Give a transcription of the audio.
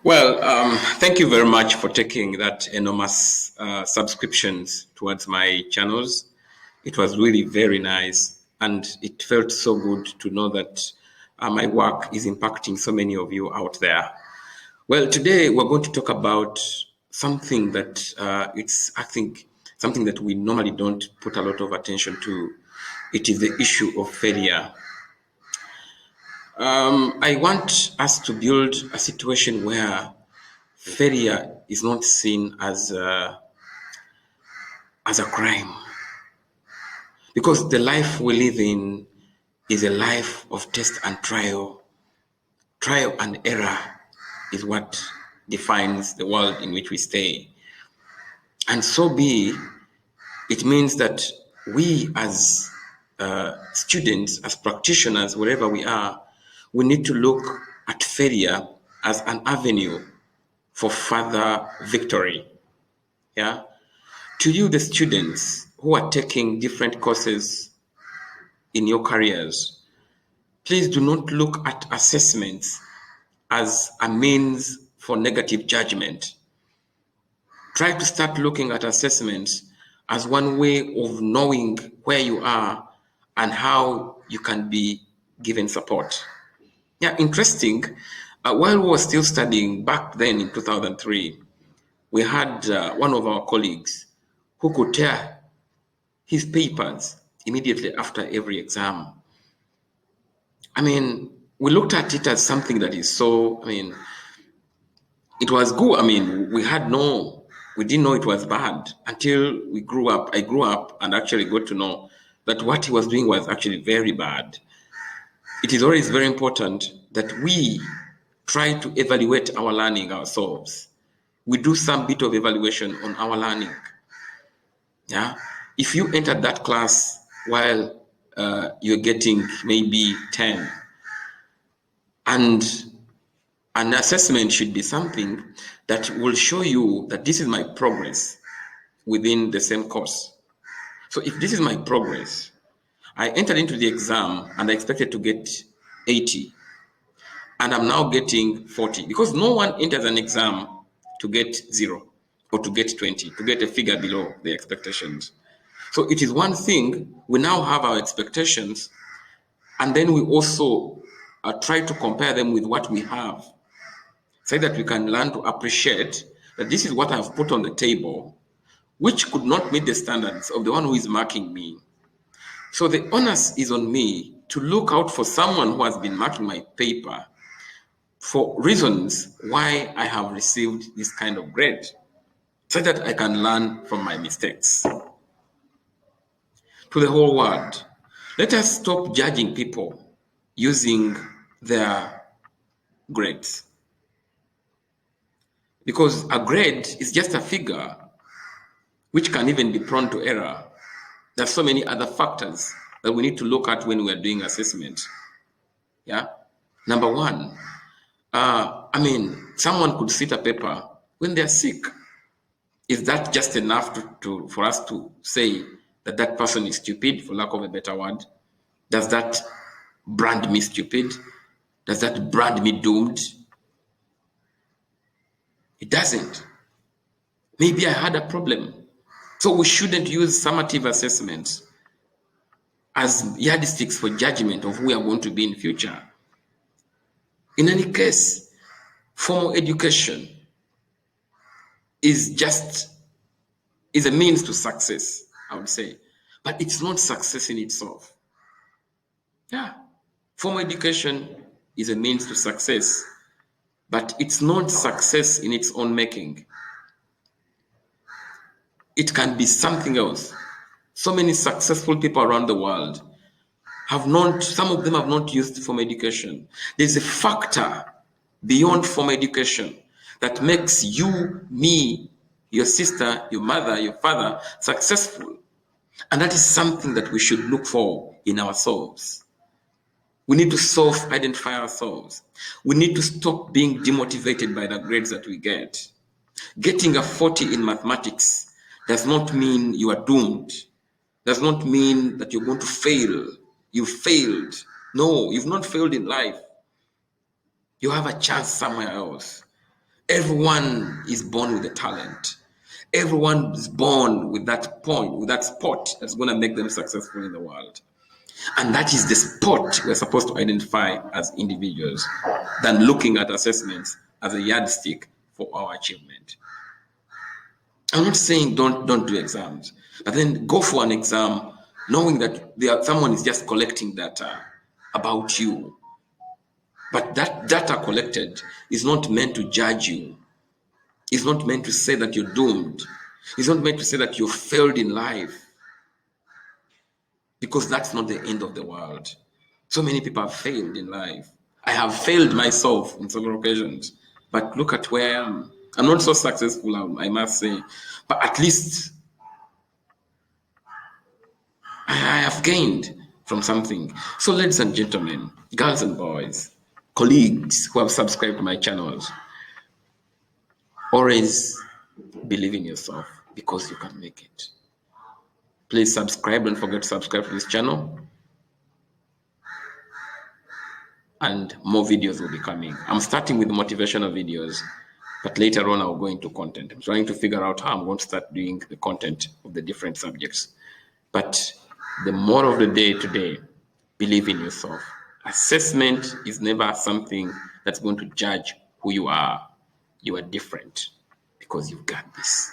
Thank you very much for taking that enormous subscriptions towards my channels. It was really very nice, and it felt so good to know that my work is impacting so many of you out there. Well, today we're going to talk about something that I think, something that we normally don't put a lot of attention to. It is the issue of failure. I want us to build a situation where failure is not seen as a crime, because the life we live in is a life of test and trial. Trial and error is what defines the world in which we stay. And so be it means that we as students, as practitioners, wherever we are, we need to look at failure as an avenue for further victory. Yeah. To you, the students who are taking different courses in your careers, please do not look at assessments as a means for negative judgment. Try to start looking at assessments as one way of knowing where you are and how you can be given support. Yeah, interesting. While we were still studying back then in 2003, we had one of our colleagues who could tear his papers immediately after every exam. I mean, we looked at it as something that is so, it was good. We didn't know it was bad until we grew up. I grew up and actually got to know that what he was doing was actually very bad. It is always very important that we try to evaluate our learning ourselves. We do some bit of evaluation on our learning. Yeah. If you entered that class while you're getting maybe 10, and an assessment should be something that will show you that this is my progress within the same course. So if this is my progress, I entered into the exam and I expected to get 80, and I'm now getting 40, because no one enters an exam to get 0 or to get 20, to get a figure below the expectations. So it is one thing, we now have our expectations, and then we also try to compare them with what we have, so that we can learn to appreciate that this is what I've put on the table, which could not meet the standards of the one who is marking me. So the onus is on me to look out for someone who has been marking my paper for reasons why I have received this kind of grade, so that I can learn from my mistakes. To the whole world, let us stop judging people using their grades, because a grade is just a figure which can even be prone to error. There's so many other factors that we need to look at when we're doing assessment. Yeah. Number one, someone could sit a paper when they're sick. Is that just enough for us to say that that person is stupid, for lack of a better word? Does that brand me stupid? Does that brand me doomed? It doesn't. Maybe I had a problem. So we shouldn't use summative assessments as yardsticks for judgment of who we are going to be in future. In any case, formal education is a means to success, I would say, but it's not success in itself. Yeah, formal education is a means to success, but it's not success in its own making. It can be something else. So many successful people around the world some of them have not used formal education. There's a factor beyond formal education that makes you, me, your sister, your mother, your father successful. And that is something that we should look for in ourselves. We need to self-identify ourselves. We need to stop being demotivated by the grades that we get. Getting a 40 in mathematics does not mean you are doomed. Does not mean that you're going to fail. You failed. No, you've not failed in life. You have a chance somewhere else. Everyone is born with a talent. Everyone is born with that point, with that spot that's going to make them successful in the world. And that is the spot we're supposed to identify as individuals than looking at assessments as a yardstick for our achievement. I'm not saying don't do exams, but then go for an exam knowing that someone is just collecting data about you. But that data collected is not meant to judge you. It's not meant to say that you're doomed. It's not meant to say that you failed in life. Because that's not the end of the world. So many people have failed in life. I have failed myself on several occasions. But look at where I am. I'm not so successful, I must say. But at least I have gained from something. So, ladies and gentlemen, girls and boys, colleagues who have subscribed to my channels, always believe in yourself because you can make it. Please subscribe. Don't forget to subscribe to this channel. And more videos will be coming. I'm starting with motivational videos, but later on I'll go into content. I'm trying to figure out how I'm going to start doing the content of the different subjects. But the moral of the day today, believe in yourself. Assessment is never something that's going to judge who you are. You are different because you've got this.